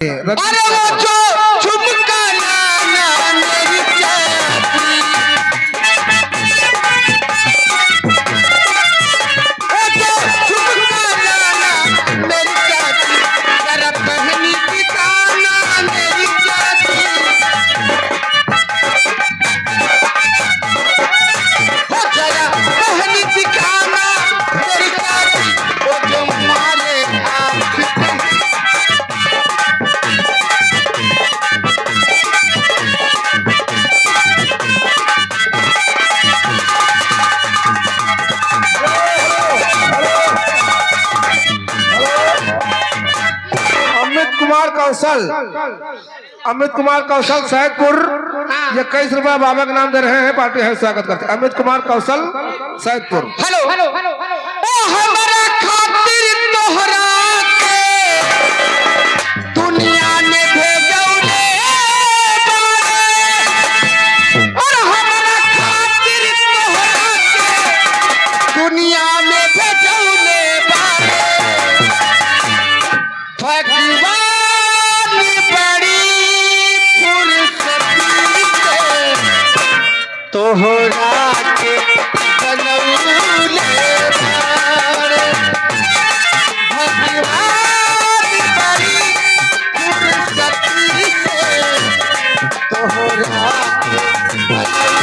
अरे वो जो झुमका लाना मेरी चाची, वो जो झुमका लाना मेरी चाची, जरा पहनी दिखाना मेरी चाची, वो जरा पहनी दिखाना मेरी चाची, वो जो मारे आँख अमित कुमार कौशल सैदपुर, ये 21 रुपया बाबा के नाम दे रहे हैं। पार्टी है, स्वागत करते हैं। अमित कुमार कौशल सैदपुर। हेलो हेलो हेलो ओ हमारा खातिर तोहरा के दुनिया में भेजौले बारे, और हमारा खातिर तोहरा के दुनिया में भेजौले बारे, भगवान तोहरा के बनौले बारे, भगवान बड़ी फुर्सती से तोहरा के बनौले।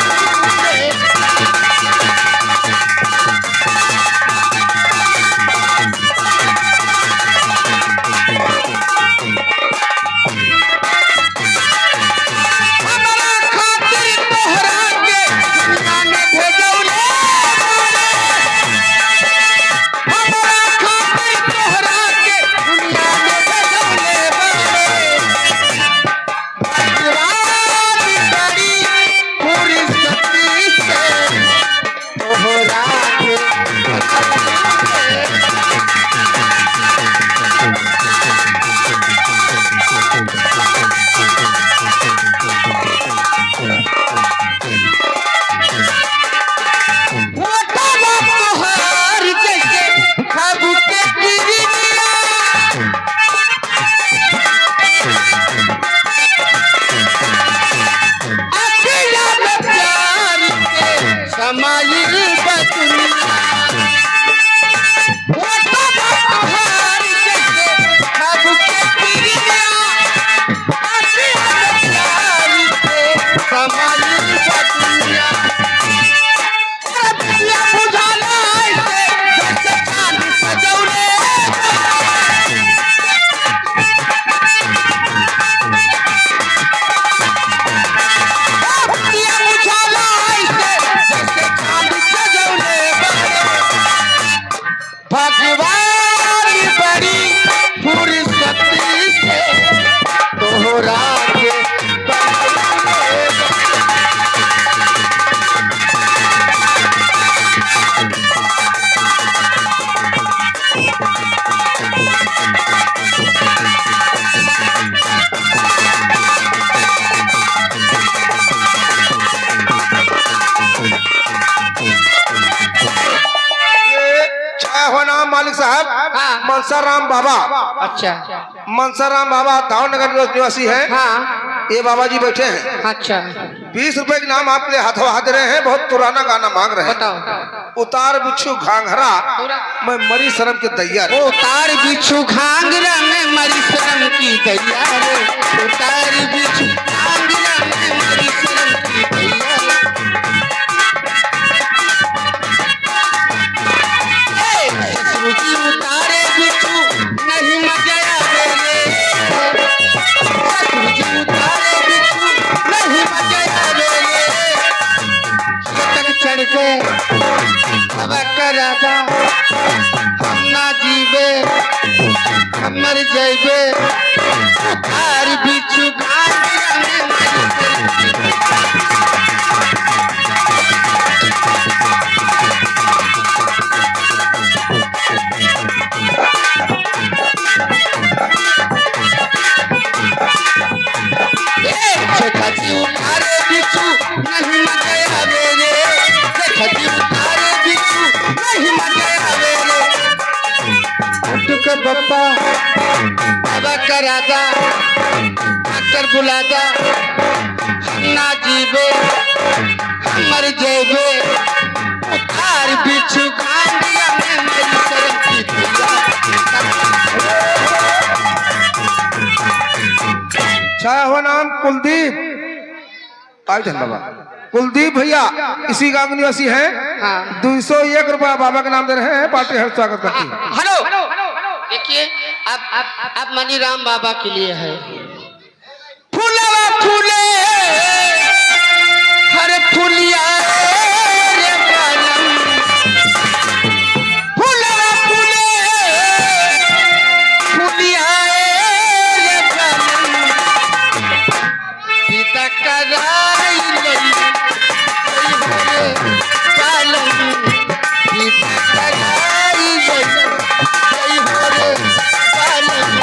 मालिक साहब मनसाराम बाबा। अच्छा, मनसाराम बाबा धावनगर निवासी हैं। हाँ, ये बाबा जी बैठे हैं। अच्छा, 20 रुपए के नाम आपके हाथों हाथ दे रहे हैं। बहुत पुराना गाना मांग रहे हैं। बताओ। उतार बिच्छू घाघरा मैं मरी शर्म के दैया रे। उतार बिच्छू घाघरा में मरी शर्म की दैया रे, उतार बिच्छू घाघरा में मरी शर्म की दैया रे। ससुरजी उतारे बिच्छू नहीं मजा आवे रे, ससुरजी उतारे बिच्छू नहीं मजा आवे रे। तक चढ़ के अब करादा हम ना जीवे हम मर जाइबे, उतार बिच्छू घाघरा में मरी शर्म की दैया उतारे बिच्छू नहीं मजे आवे रे, देखती उतारे बिच्छू नहीं मजे आवे रे। उठ के बप्पा बाबा कर करादा डॉक्टर बुलादा ना जीवे मर जेबे उतार बिच्छू खांडिया में मेरी शर्म की दैया छाया हुआ नाम कुलदीप आई धन बाबा कुलदीप भैया इसी गांव निवासी हैं। हाँ। 201 रुपया बाबा के नाम दे रहे हैं। पार्टी हर स्वागत करती है। हेलो देखिए अब मनीराम बाबा के लिए है। फूलवा फूले हर फूलिया रे बालम फूलवा फूले फूलिया रे बालम सीता कराई लई भरे बालम सीता कराई लई भरे बालम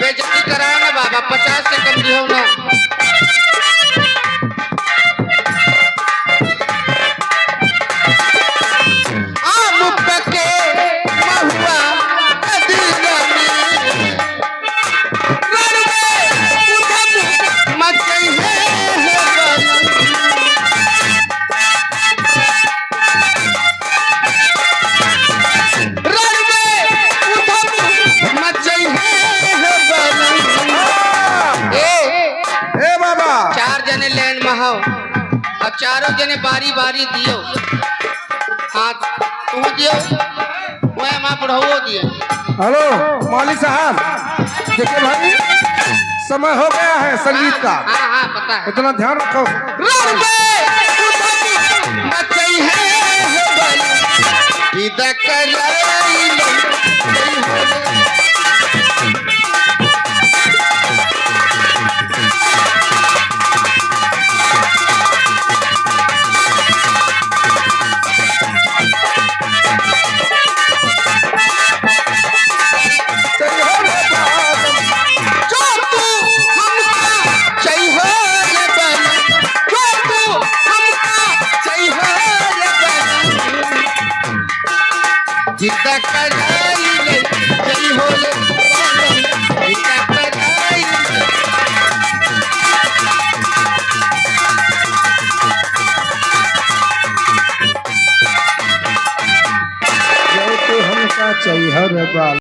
बेइज्जती कराया ना बाबा 50 से कम दियो ना। आम पके महुआ कदीरा में रड़वे उधम मचई है बालम रड़वे उधम मचई है बालम। ए बाबा 4 जने लैंड में हो अब चारों जने बारी बारी दियो। हाँ तू दियो मैं माँ पढ़ाओ दिए। हेलो मौली साहब देखिए भाई समय हो गया है संगीत का। हाँ हाँ पता है। इतना ध्यान रखो। मचई है बालम सीता कराई लई सीता कराई ले जई होले बालम सीता कराई जो तो हमका चाहिए बाल